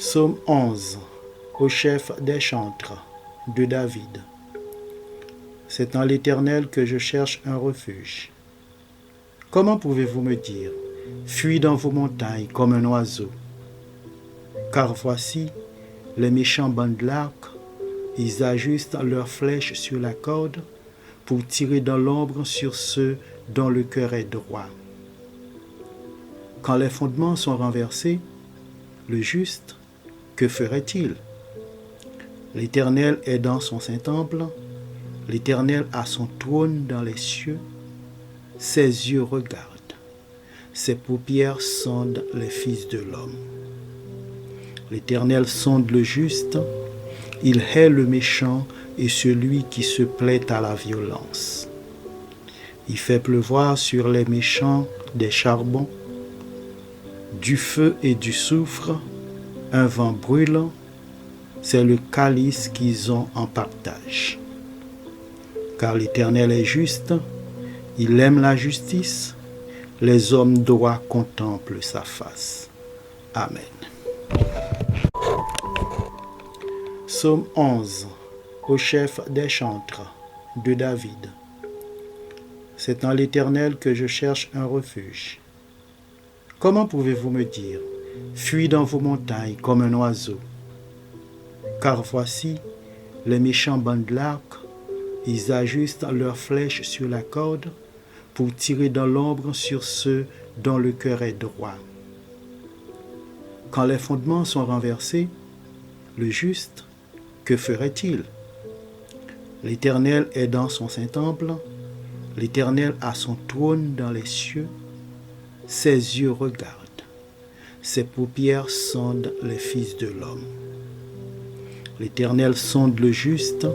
Psaume 11. Au chef des chantres de David. C'est en l'Éternel que je cherche un refuge. Comment pouvez-vous me dire, fuis dans vos montagnes comme un oiseau? Car voici, les méchants bandent l'arc, ils ajustent leurs flèches sur la corde pour tirer dans l'ombre sur ceux dont le cœur est droit. Quand les fondements sont renversés, le juste, que ferait-il? L'Éternel est dans son saint temple, l'Éternel a son trône dans les cieux, ses yeux regardent, ses paupières sondent les fils de l'homme. L'Éternel sonde le juste, il hait le méchant et celui qui se plaît à la violence. Il fait pleuvoir sur les méchants des charbons, du feu et du soufre, un vent brûlant, c'est le calice qu'ils ont en partage. Car l'Éternel est juste, il aime la justice, les hommes droits contemplent sa face. Amen. Psaume 11. Au chef des chantres de David. C'est en l'Éternel que je cherche un refuge. Comment pouvez-vous me dire, fuis dans vos montagnes comme un oiseau? Car voici, les méchants bandent l'arc, ils ajustent leurs flèches sur la corde pour tirer dans l'ombre sur ceux dont le cœur est droit. Quand les fondements sont renversés, le juste, que ferait-il? L'Éternel est dans son saint temple, l'Éternel a son trône dans les cieux, ses yeux regardent, ses paupières sondent les fils de l'homme. L'Éternel sonde le juste,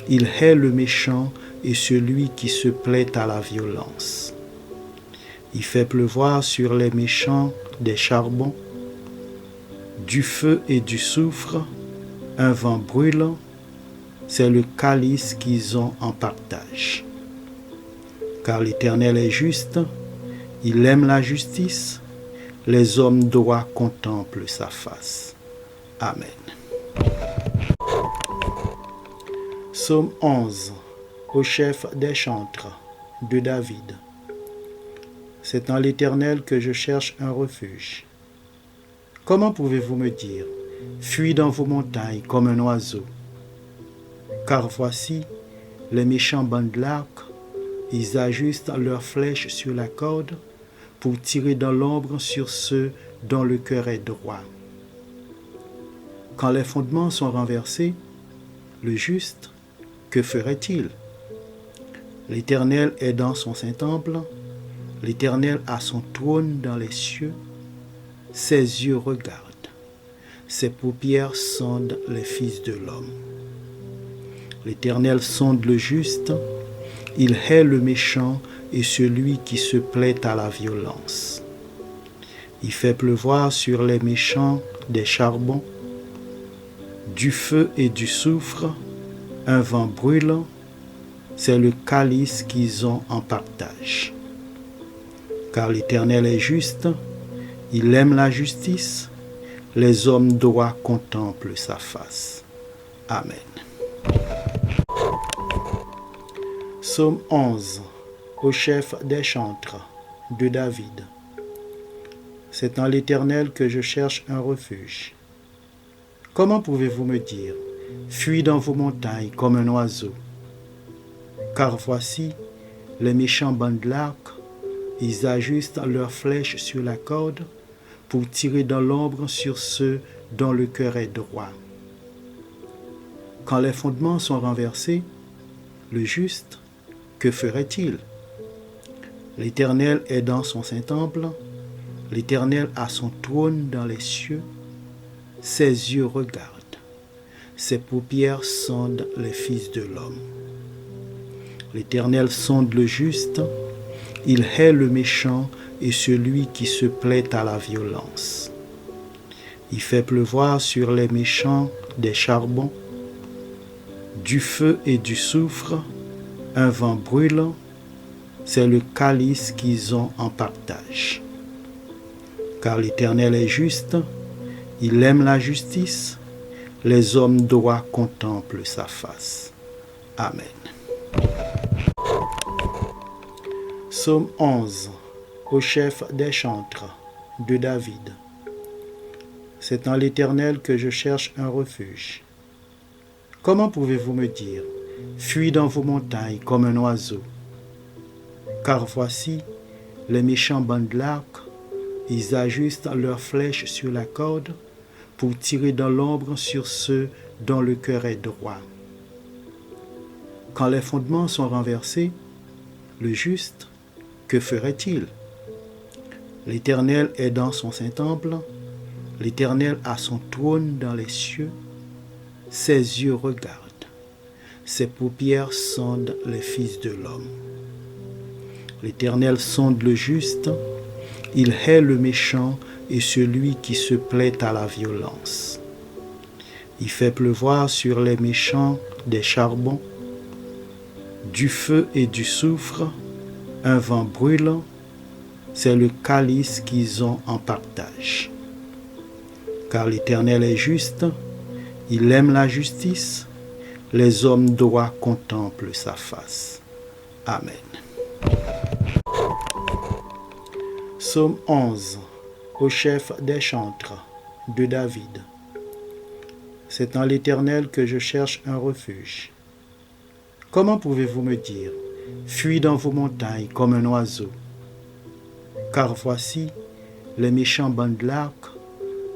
il hait le méchant et celui qui se plaît à la violence. Il fait pleuvoir sur les méchants des charbons, du feu et du soufre, un vent brûlant, c'est le calice qu'ils ont en partage. Car l'Éternel est juste, il aime la justice, les hommes droits contemplent sa face. Amen. Psaume 11. Au chef des chantres de David. C'est en l'Éternel que je cherche un refuge. Comment pouvez-vous me dire, fuis dans vos montagnes comme un oiseau? Car voici, les méchants bandent l'arc, ils ajustent leurs flèches sur la corde pour tirer dans l'ombre sur ceux dont le cœur est droit. Quand les fondements sont renversés, le juste, que ferait-il? L'Éternel est dans son saint temple, l'Éternel a son trône dans les cieux, ses yeux regardent, ses paupières sondent les fils de l'homme. L'Éternel sonde le juste, il hait le méchant et celui qui se plaît à la violence. Il fait pleuvoir sur les méchants des charbons, du feu et du soufre, un vent brûlant, c'est le calice qu'ils ont en partage. Car l'Éternel est juste, il aime la justice, les hommes droits contemplent sa face. Amen. Psaume 11. Au chef des chantres de David. C'est en l'Éternel que je cherche un refuge. Comment pouvez-vous me dire, fuis dans vos montagnes comme un oiseau? Car voici, les méchants bandent l'arc, ils ajustent leurs flèches sur la corde pour tirer dans l'ombre sur ceux dont le cœur est droit. Quand les fondements sont renversés, le juste, que ferait-il? L'Éternel est dans son saint temple, l'Éternel a son trône dans les cieux, ses yeux regardent, ses paupières sondent les fils de l'homme. L'Éternel sonde le juste, il hait le méchant et celui qui se plaît à la violence. Il fait pleuvoir sur les méchants des charbons, du feu et du soufre, un vent brûlant, c'est le calice qu'ils ont en partage. Car l'Éternel est juste, Il aime la justice. Les hommes droits contemplent sa face. Amen. Psaume 11. Au chef des chantres de David. C'est en l'Éternel que je cherche un refuge. Comment pouvez-vous me dire, fuis dans vos montagnes comme un oiseau? Car voici, les méchants bandent l'arc, ils ajustent leurs flèches sur la corde pour tirer dans l'ombre sur ceux dont le cœur est droit. Quand les fondements sont renversés, le juste, que ferait-il? L'Éternel est dans son saint temple, l'Éternel a son trône dans les cieux, ses yeux regardent, ses paupières sondent les fils de l'homme. L'Éternel sonde le juste, il hait le méchant et celui qui se plaît à la violence. Il fait pleuvoir sur les méchants des charbons, du feu et du soufre, un vent brûlant, c'est le calice qu'ils ont en partage. Car l'Éternel est juste, il aime la justice, les hommes droits contemplent sa face. Amen. Psaume 11. Au chef des chantres de David. C'est en l'Éternel que je cherche un refuge. Comment pouvez-vous me dire, fuis dans vos montagnes comme un oiseau? Car voici, les méchants bandent l'arc,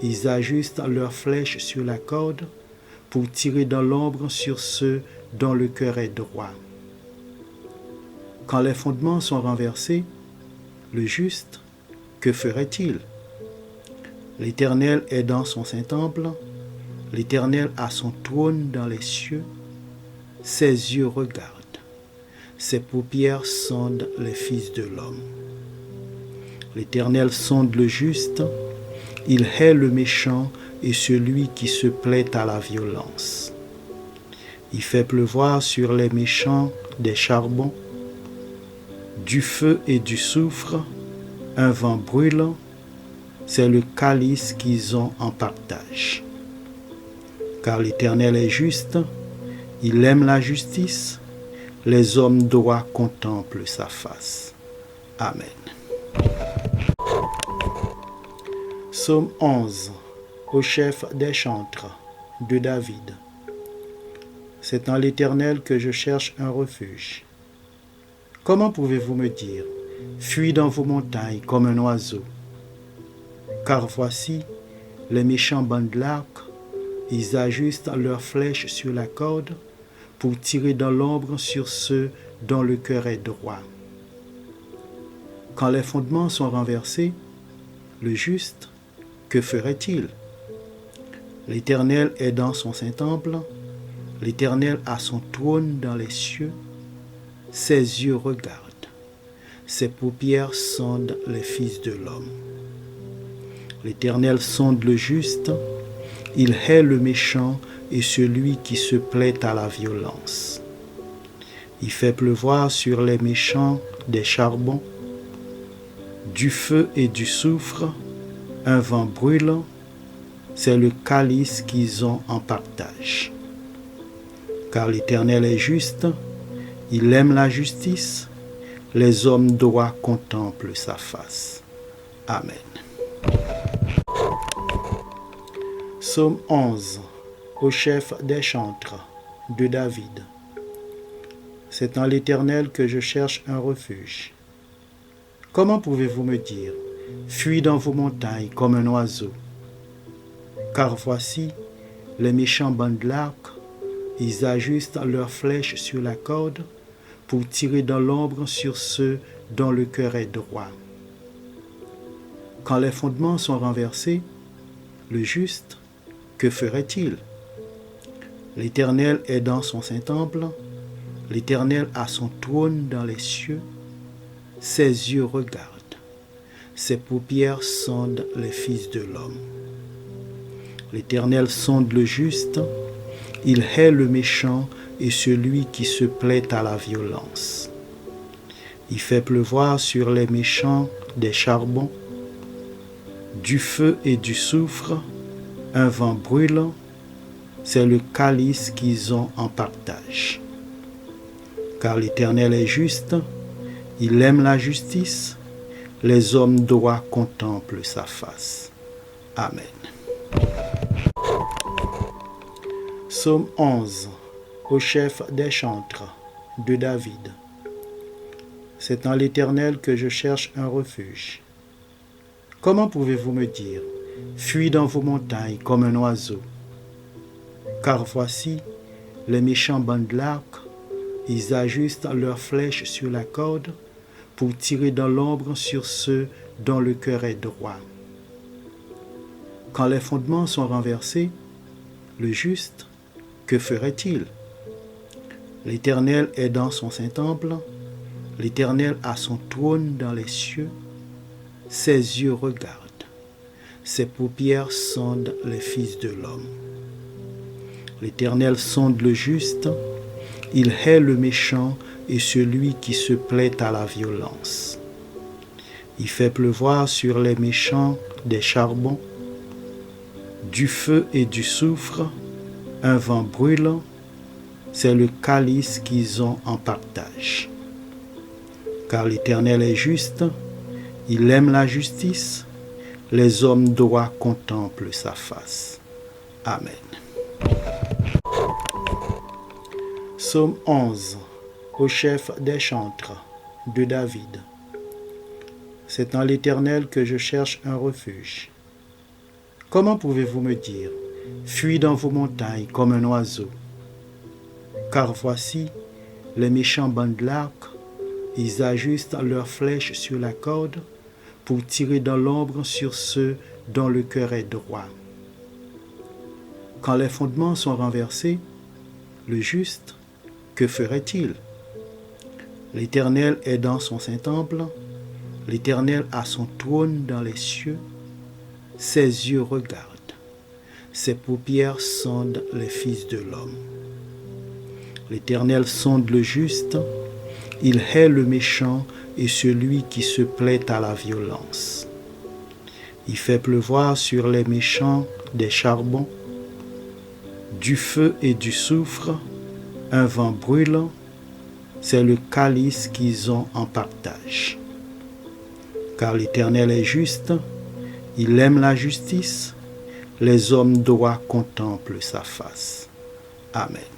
ils ajustent leurs flèches sur la corde pour tirer dans l'ombre sur ceux dont le cœur est droit. Quand les fondements sont renversés, le juste, que ferait-il? L'Éternel est dans son saint temple, l'Éternel a son trône dans les cieux, ses yeux regardent, ses paupières sondent les fils de l'homme. L'Éternel sonde le juste, il hait le méchant et celui qui se plaît à la violence. Il fait pleuvoir sur les méchants des charbons, du feu et du soufre, un vent brûlant, c'est le calice qu'ils ont en partage. Car l'Éternel est juste, il aime la justice, les hommes droits contemplent sa face. Amen. Psaume 11. Au chef des chantres de David. C'est en l'Éternel que je cherche un refuge. Comment pouvez-vous me dire, fuis dans vos montagnes comme un oiseau? Car voici, les méchants bandent l'arc, ils ajustent leurs flèches sur la corde pour tirer dans l'ombre sur ceux dont le cœur est droit. Quand les fondements sont renversés, le juste, que ferait-il? L'Éternel est dans son saint temple, l'Éternel a son trône dans les cieux, ses yeux regardent, ses paupières sondent les fils de l'homme. L'Éternel sonde le juste, il hait le méchant et celui qui se plaît à la violence. Il fait pleuvoir sur les méchants des charbons, du feu et du soufre, un vent brûlant, c'est le calice qu'ils ont en partage. Car l'Éternel est juste, il aime la justice, les hommes droits contemplent sa face. Amen. Psaume 11. Au chef des chantres de David. C'est en l'Éternel que je cherche un refuge. Comment pouvez-vous me dire, fuis dans vos montagnes comme un oiseau? Car voici, les méchants bandent l'arc, ils ajustent leurs flèches sur la corde pour tirer dans l'ombre sur ceux dont le cœur est droit. Quand les fondements sont renversés, le juste, que ferait-il? L'Éternel est dans son saint temple, l'Éternel a son trône dans les cieux, ses yeux regardent, ses paupières sondent les fils de l'homme. L'Éternel sonde le juste, il hait le méchant et celui qui se plaît à la violence. Il fait pleuvoir sur les méchants des charbons, du feu et du soufre, un vent brûlant, c'est le calice qu'ils ont en partage. Car l'Éternel est juste, il aime la justice, les hommes droits contemplent sa face. Amen. Psaume 11. Au chef des chantres de David. C'est en l'Éternel que je cherche un refuge. Comment pouvez-vous me dire, fuis dans vos montagnes comme un oiseau? Car voici, les méchants bandent l'arc, ils ajustent leurs flèches sur la corde pour tirer dans l'ombre sur ceux dont le cœur est droit. Quand les fondements sont renversés, le juste, que ferait-il? L'Éternel est dans son saint temple, l'Éternel a son trône dans les cieux, ses yeux regardent, ses paupières sondent les fils de l'homme. L'Éternel sonde le juste, il hait le méchant et celui qui se plaît à la violence. Il fait pleuvoir sur les méchants des charbons, du feu et du soufre, un vent brûlant, c'est le calice qu'ils ont en partage. Car l'Éternel est juste, il aime la justice, les hommes droits contemplent sa face. Amen. Psaume 11, au chef des chantres, de David. C'est en l'Éternel que je cherche un refuge. Comment pouvez-vous me dire, fuis dans vos montagnes comme un oiseau? Car voici, les méchants bandent l'arc, ils ajustent leurs flèches sur la corde pour tirer dans l'ombre sur ceux dont le cœur est droit. Quand les fondements sont renversés, le juste, que ferait-il? L'Éternel est dans son saint temple, l'Éternel a son trône dans les cieux, ses yeux regardent, ses paupières sondent les fils de l'homme. L'Éternel sonde le juste, il hait le méchant et celui qui se plaît à la violence. Il fait pleuvoir sur les méchants des charbons, du feu et du soufre, un vent brûlant, c'est le calice qu'ils ont en partage. Car l'Éternel est juste, il aime la justice, les hommes droits contemplent sa face. Amen. Psaume 11, au chef des chantres, de David. C'est en l'Éternel que je cherche un refuge. Comment pouvez-vous me dire, fuis dans vos montagnes comme un oiseau? Car voici, les méchants bandent l'arc, ils ajustent leurs flèches sur la corde pour tirer dans l'ombre sur ceux dont le cœur est droit. Quand les fondements sont renversés, le juste, que ferait-il? L'Éternel est dans son saint temple, l'Éternel a son trône dans les cieux, ses yeux regardent, ses paupières sondent les fils de l'homme. L'Éternel sonde le juste, il hait le méchant et celui qui se plaît à la violence. Il fait pleuvoir sur les méchants des charbons, du feu et du soufre, un vent brûlant, c'est le calice qu'ils ont en partage. Car l'Éternel est juste, il aime la justice, les hommes droits contemplent sa face. Amen.